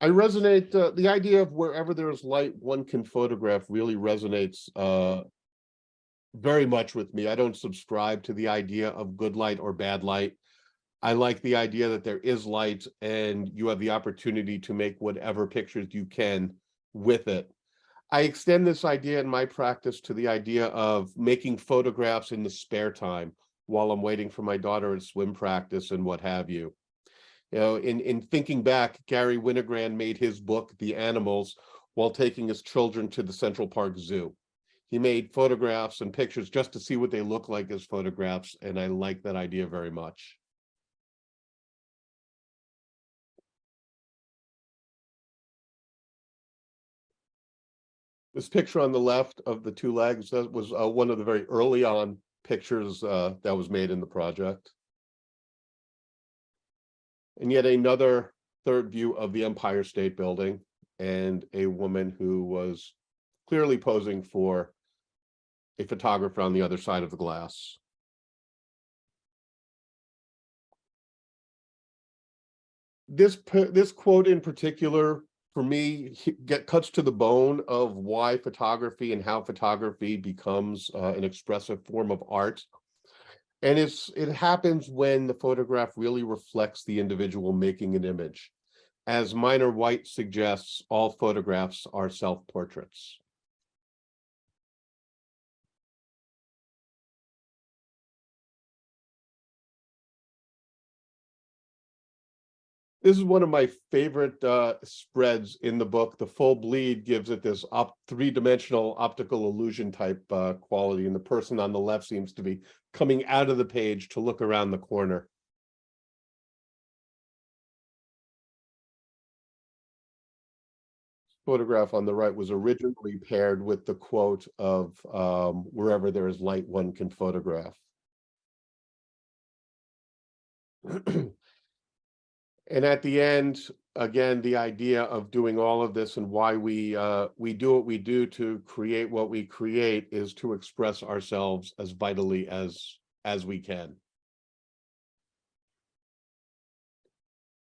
I resonate, the idea of wherever there is light, one can photograph really resonates very much with me. I don't subscribe to the idea of good light or bad light. I like the idea that there is light and you have the opportunity to make whatever pictures you can with it. I extend this idea in my practice to the idea of making photographs in the spare time while I'm waiting for my daughter at swim practice and what have you. You know, in thinking back, Gary Winogrand made his book, The Animals, while taking his children to the Central Park Zoo. He made photographs and pictures just to see what they look like as photographs, and I like that idea very much. This picture on the left of the two legs, that was one of the very early on pictures that was made in the project. And yet another third view of the Empire State Building, and a woman who was clearly posing for a photographer on the other side of the glass. This quote in particular, for me, cuts to the bone of why photography and how photography becomes an expressive form of art. And it happens when the photograph really reflects the individual making an image. As Minor White suggests, all photographs are self-portraits. This is one of my favorite spreads in the book. The full bleed gives it this three-dimensional optical illusion type quality, and the person on the left seems to be coming out of the page to look around the corner. Photograph on the right was originally paired with the quote of wherever there is light, one can photograph. And at the end, again, the idea of doing all of this and why we do what we do to create what we create is to express ourselves as vitally as we can.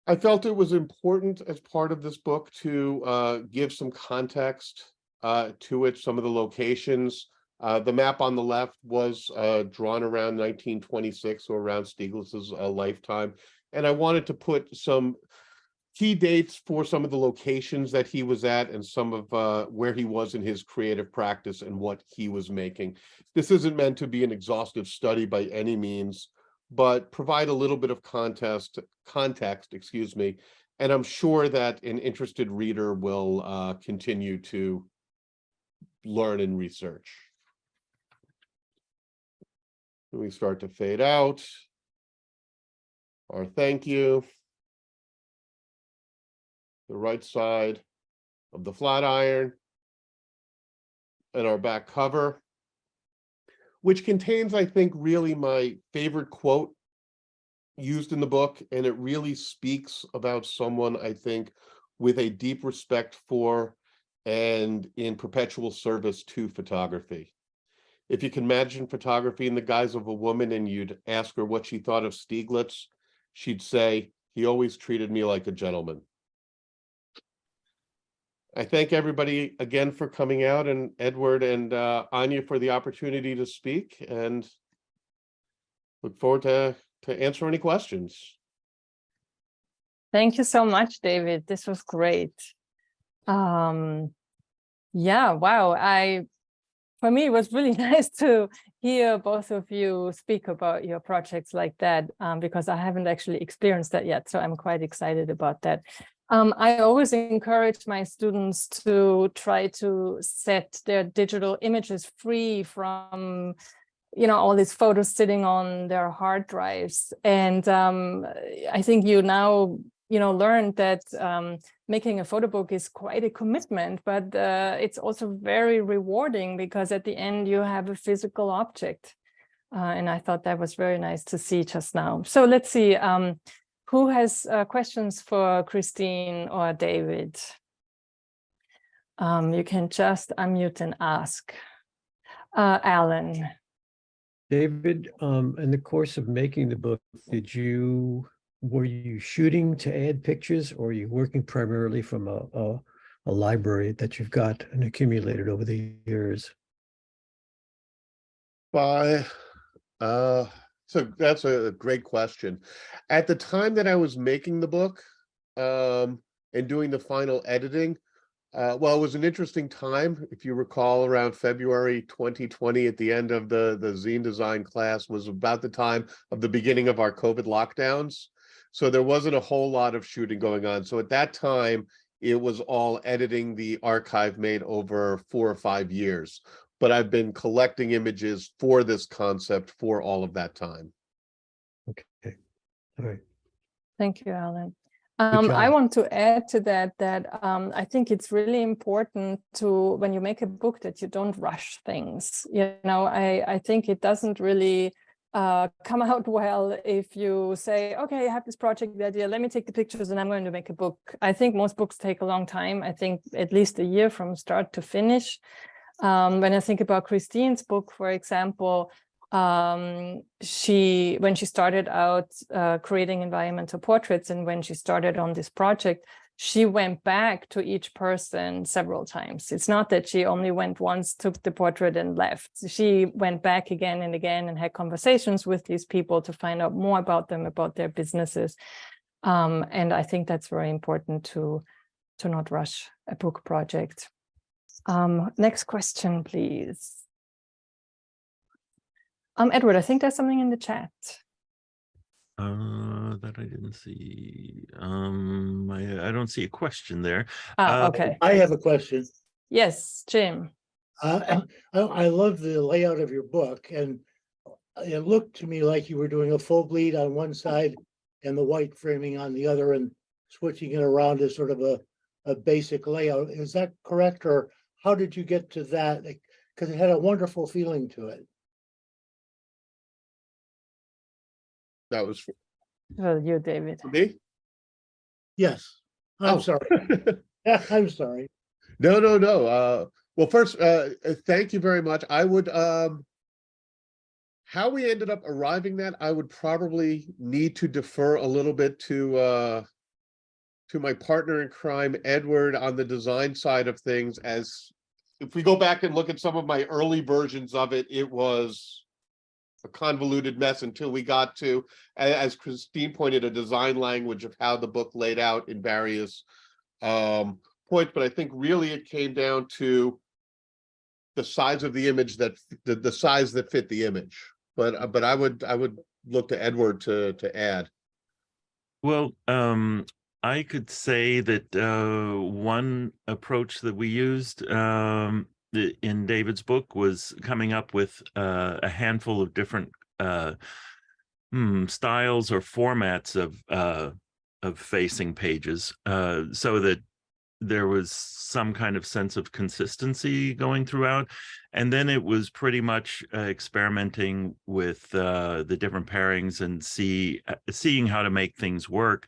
I felt it was important as part of this book to give some context to it, some of the locations. The map on the left was drawn around 1926, or around Stieglitz's lifetime. And I wanted to put some key dates for some of the locations that he was at and some of where he was in his creative practice and what he was making. This isn't meant to be an exhaustive study by any means, but provide a little bit of context, excuse me, and I'm sure that an interested reader will continue to learn and research. We start to fade out. Our thank you. The right side of the flat iron, and our back cover, which contains, I think, really my favorite quote used in the book, and it really speaks about someone, I think, with a deep respect for and in perpetual service to photography. If you can imagine photography in the guise of a woman and you'd ask her what she thought of Stieglitz, she'd say, "He always treated me like a gentleman." I thank everybody again for coming out, and Edward and Anya for the opportunity to speak, and look forward to answer any questions. Thank you so much, David. This was great. Yeah, wow. For me, it was really nice to hear both of you speak about your projects like that, because I haven't actually experienced that yet. So I'm quite excited about that. I always encourage my students to try to set their digital images free from, all these photos sitting on their hard drives. And I think you now, learned that making a photo book is quite a commitment, but it's also very rewarding because at the end you have a physical object. And I thought that was very nice to see just now. So let's see. Who has questions for Christine or David? You can just unmute and ask. Alan. David, in the course of making the book, were you shooting to add pictures, or are you working primarily from a library that you've got and accumulated over the years? So that's a great question. At the time that I was making the book and doing the final editing, well, it was an interesting time. If you recall, around February 2020, at the end of the zine design class, was about the time of the beginning of our COVID lockdowns. So there wasn't a whole lot of shooting going on. So at that time, it was all editing the archive made over 4 or 5 years. But I've been collecting images for this concept for all of that time. Okay. All right. Thank you, Alan. I want to add to that I think it's really important to, when you make a book, that you don't rush things. I think it doesn't really come out well if you say, okay, I have this project idea, let me take the pictures and I'm going to make a book. I think most books take a long time. I think at least a year from start to finish. When I think about Christine's book, for example, when she started out creating environmental portraits, and when she started on this project, she went back to each person several times. It's not that she only went once, took the portrait and left. She went back again and again and had conversations with these people to find out more about them, about their businesses. And I think that's very important to not rush a book project. Next question, please. Edward, I think there's something in the chat. That I didn't see. I don't see a question there. Okay. I have a question. Yes, Jim. I love the layout of your book, and it looked to me like you were doing a full bleed on one side and the white framing on the other, and switching it around as sort of a basic layout. Is that correct, or how did you get to that? Because it had a wonderful feeling to it. That was for Well, you, David. me. Yes, I'm Oh. sorry. I'm sorry. No. Well, first, thank you very much. I would, how we ended up arriving that, I would probably need to defer a little bit to my partner in crime, Edward, on the design side of things. As if we go back and look at some of my early versions of it, it was a convoluted mess until we got to, as Christine pointed, a design language of how the book laid out in various points. But I think really it came down to the size of the image, that the size that fit the image. But I would look to Edward to add. Well, I could say that one approach that we used in David's book was coming up with a handful of different styles or formats of facing pages, so that there was some kind of sense of consistency going throughout. And then it was pretty much experimenting with the different pairings and seeing how to make things work.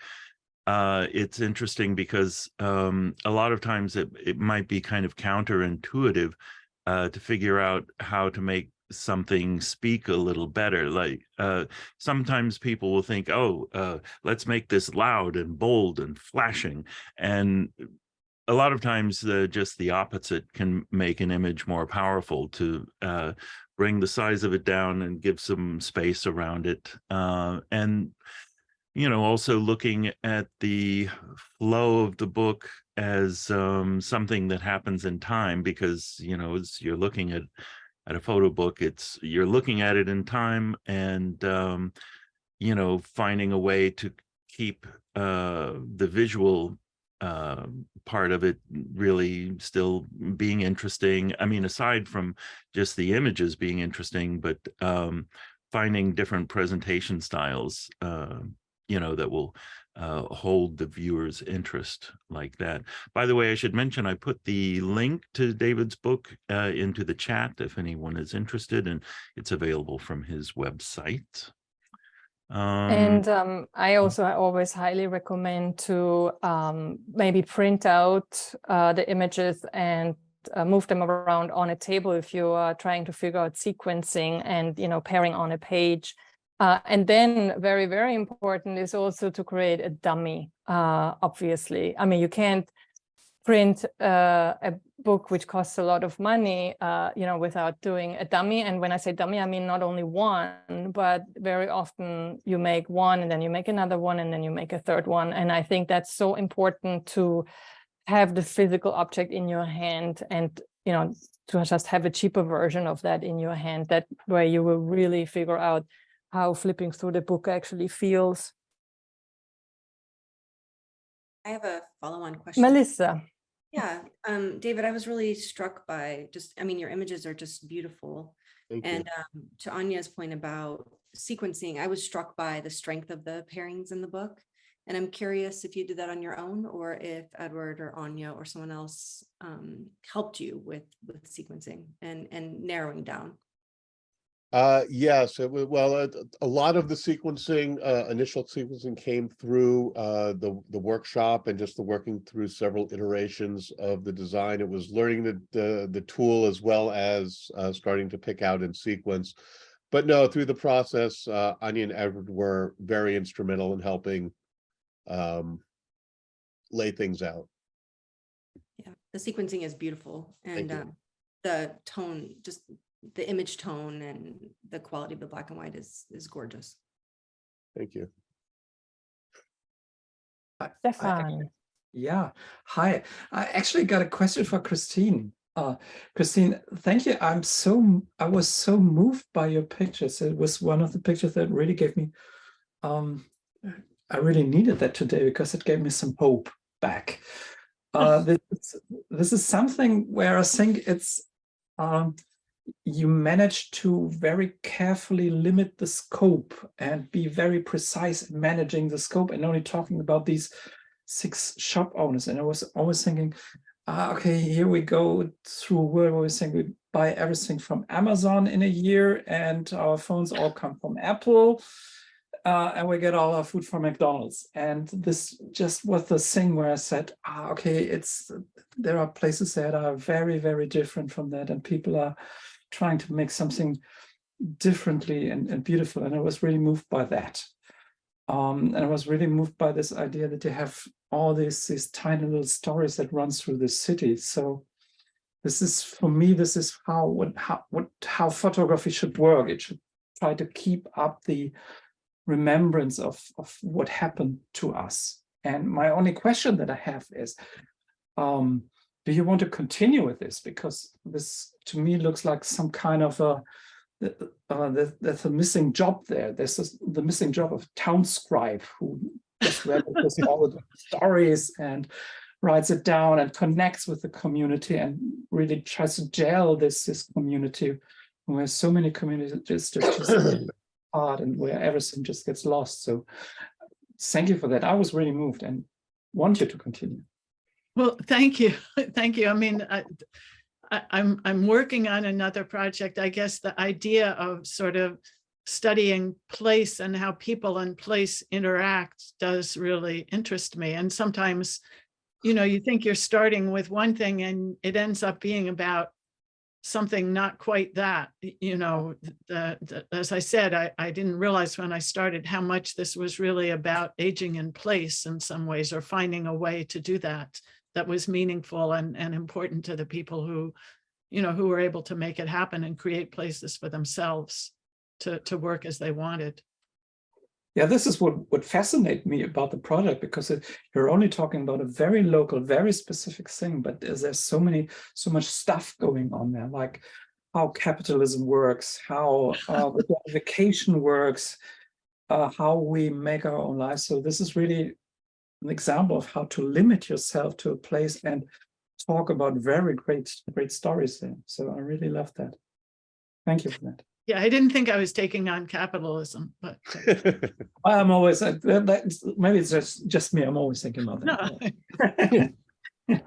It's interesting because a lot of times it might be kind of counterintuitive to figure out how to make something speak a little better. Like sometimes people will think, oh, let's make this loud and bold and flashing. And a lot of times just the opposite can make an image more powerful, to bring the size of it down and give some space around it. And also looking at the flow of the book as something that happens in time, because as you're looking at a photo book, you're looking at it in time, and finding a way to keep the visual part of it really still being interesting. I mean, aside from just the images being interesting, but finding different presentation styles that will hold the viewer's interest like that. By the way, I should mention, I put the link to David's book into the chat if anyone is interested, and it's available from his website. And I also always highly recommend to maybe print out the images and move them around on a table if you are trying to figure out sequencing and pairing on a page. And then very, very important is also to create a dummy, obviously. I mean, you can't print a book which costs a lot of money, without doing a dummy. And when I say dummy, I mean not only one, but very often you make one and then you make another one and then you make a third one. And I think that's so important to have the physical object in your hand, and to just have a cheaper version of that in your hand. That way you will really figure out how flipping through the book actually feels. I have a follow-on question. Melissa. Yeah, David, I was really struck by your images are just beautiful. Thank you. And to Anya's point about sequencing, I was struck by the strength of the pairings in the book. And I'm curious if you did that on your own, or if Edward or Anya or someone else helped you with sequencing and narrowing down. Yes, it was, well, a lot of the sequencing, initial sequencing came through the workshop and just the working through several iterations of the design. It was learning the tool as well as starting to pick out and sequence. But no, through the process, Anya and Edward were very instrumental in helping lay things out. Yeah, the sequencing is beautiful, and the tone, just the image tone and the quality of the black and white is gorgeous. Thank you. Stefan. Yeah, hi. I actually got a question for Christine. Christine, thank you. I was so moved by your pictures. It was one of the pictures that really gave me I really needed that today because it gave me some hope back. This is something where I think it's you manage to very carefully limit the scope and be very precise in managing the scope and only talking about these 6 shop owners. And I was always thinking, okay, here we go through a world where we think we buy everything from Amazon in a year and our phones all come from Apple. And we get all our food from McDonald's. And this just was the thing where I said, okay, there are places that are very, very different from that. And people are trying to make something differently and beautiful. And I was really moved by that. And I was really moved by this idea that you have all these tiny little stories that run through the city. So this is, for me, this is how photography should work. It should try to keep up the remembrance of what happened to us. And my only question that I have is, do you want to continue with this? Because this, to me, looks like some kind of there's a missing job there. There's the missing job of town scribe who just remembers all the stories and writes it down and connects with the community and really tries to gel this community where so many communities just hard and where everything just gets lost. So thank you for that. I was really moved and want you to continue. Well, thank you. Thank you. I mean, I'm working on another project. I guess the idea of sort of studying place and how people and place interact does really interest me. And sometimes, you know, you think you're starting with one thing and it ends up being about something not quite that. You know, as I said, I didn't realize when I started how much this was really about aging in place in some ways, or finding a way to do that was meaningful and important to the people who, you know, who were able to make it happen and create places for themselves to work as they wanted. Yeah, this is what fascinates me about the project, because you're only talking about a very local, very specific thing, but there's so much stuff going on there, like how capitalism works, how the vacation works, how we make our own lives. So this is really an example of how to limit yourself to a place and talk about very great stories there. So I really love that. Thank you for that. Yeah, I didn't think I was taking on capitalism, but I'm always, maybe it's just me. I'm always thinking about that. no.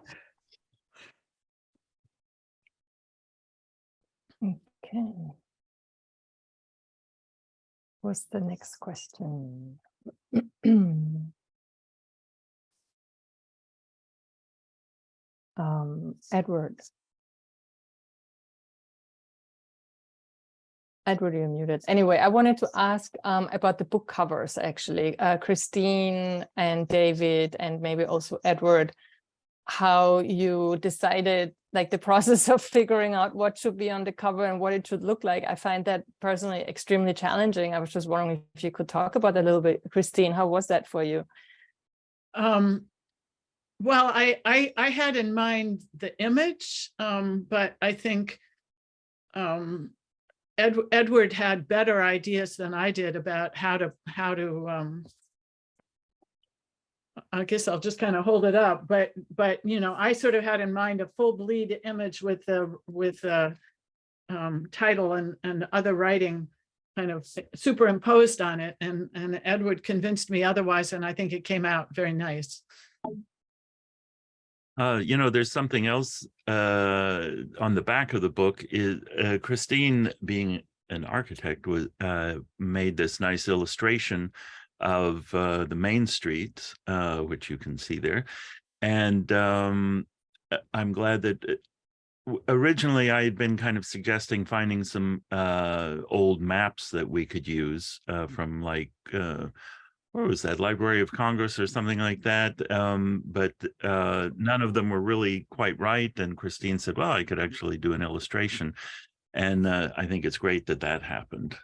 Okay. What's the next question? Edward. Edward, you're muted. Anyway, I wanted to ask about the book covers, actually. Christine and David, and maybe also Edward, how you decided, like the process of figuring out what should be on the cover and what it should look like. I find that personally extremely challenging. I was just wondering if you could talk about that a little bit. Christine, how was that for you? Well, I had in mind the image, but I think Edward had better ideas than I did about how to I guess I'll just kind of hold it up, but you know, I sort of had in mind a full bleed image with the title and other writing kind of superimposed on it, and Edward convinced me otherwise, and I think it came out very nice. You know, there's something else on the back of the book. Is Christine, being an architect, was made this nice illustration of the main street, which you can see there. And I'm glad that originally I had been kind of suggesting finding some old maps that we could use from, like, what was that, Library of Congress or something like that, but none of them were really quite right. And Christine said, well, I could actually do an illustration. And I think it's great that that happened,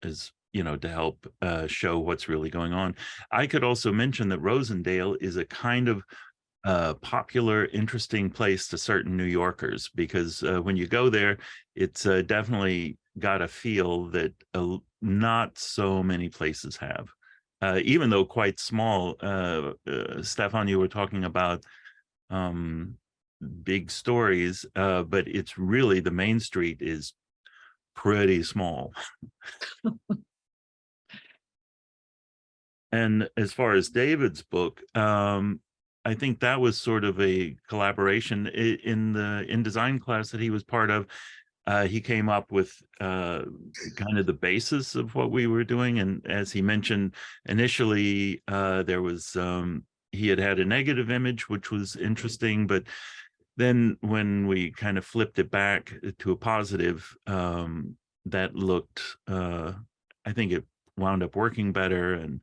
as you know, to help show what's really going on. I could also mention that Rosendale is a kind of popular, interesting place to certain New Yorkers, because when you go there, it's definitely got a feel that not so many places have. Even though quite small. Stefan, you were talking about big stories, but it's really, the main street is pretty small. And as far as David's book, I think that was sort of a collaboration in the InDesign class that he was part of. He came up with kind of the basis of what we were doing. And as he mentioned, initially, there was, he had a negative image, which was interesting. But then when we kind of flipped it back to a positive, that looked, I think it wound up working better. And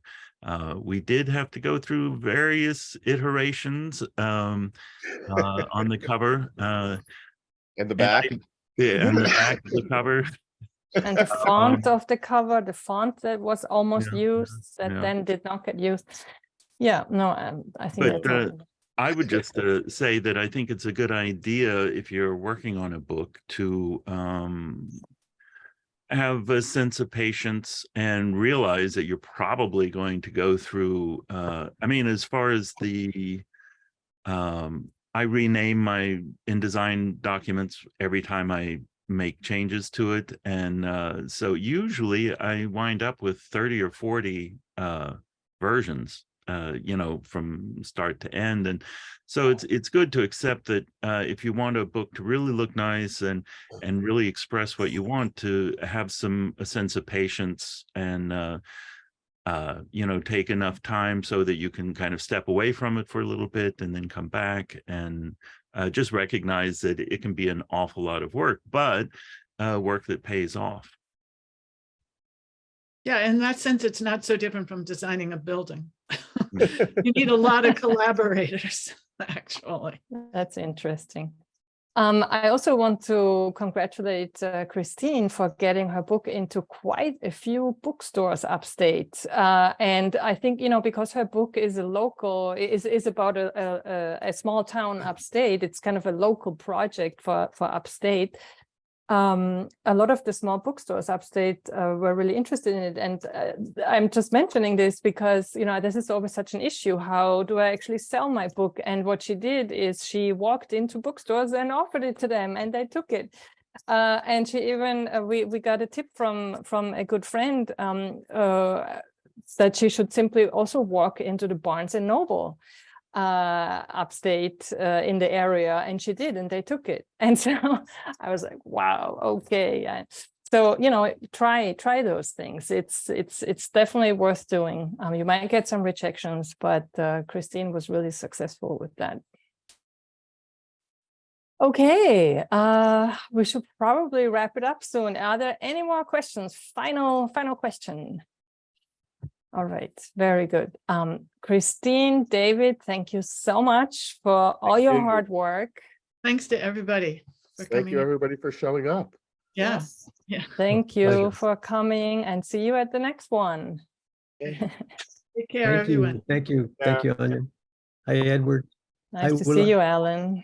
we did have to go through various iterations on the cover. And the back. And the back of the cover. And the font of the cover, the font that was almost used, that then did not get used. Yeah, no, I think that's I would just say that I think it's a good idea, if you're working on a book, to have a sense of patience and realize that you're probably going to go through, I mean, as far as the, I rename my InDesign documents every time I make changes to it. And so usually I wind up with 30 or 40 versions, you know, from start to end. And so it's good to accept that if you want a book to really look nice and really express what you want, to have a sense of patience and you know, take enough time so that you can kind of step away from it for a little bit and then come back, and just recognize that it can be an awful lot of work, but work that pays off. Yeah, in that sense, it's not so different from designing a building. You need a lot of collaborators, actually. That's interesting. I also want to congratulate Christine for getting her book into quite a few bookstores upstate. And I think, you know, because her book is is about a small town upstate, it's kind of a local project for upstate. A lot of the small bookstores upstate were really interested in it. And I'm just mentioning this because, you know, this is always such an issue. How do I actually sell my book? And what she did is she walked into bookstores and offered it to them, and they took it. And she even, we got a tip from a good friend that she should simply also walk into the Barnes and Noble upstate in the area, and she did, and they took it. And so I was like, wow, okay. So, you know, try those things. It's definitely worth doing. You might get some rejections, but Christine was really successful with that. Okay, we should probably wrap it up soon. Are there any more questions? Final question. All right, very good. Christine, David, thank you so much for all your hard work. Thanks to everybody for coming. Thank you, everybody, for showing up. Yes. Yeah. Thank you Pleasure. for coming, and see you at the next one. Take care, everyone. Thank you, Anya. Hi, Edward. Nice Hi, to Willa. see you, Alan.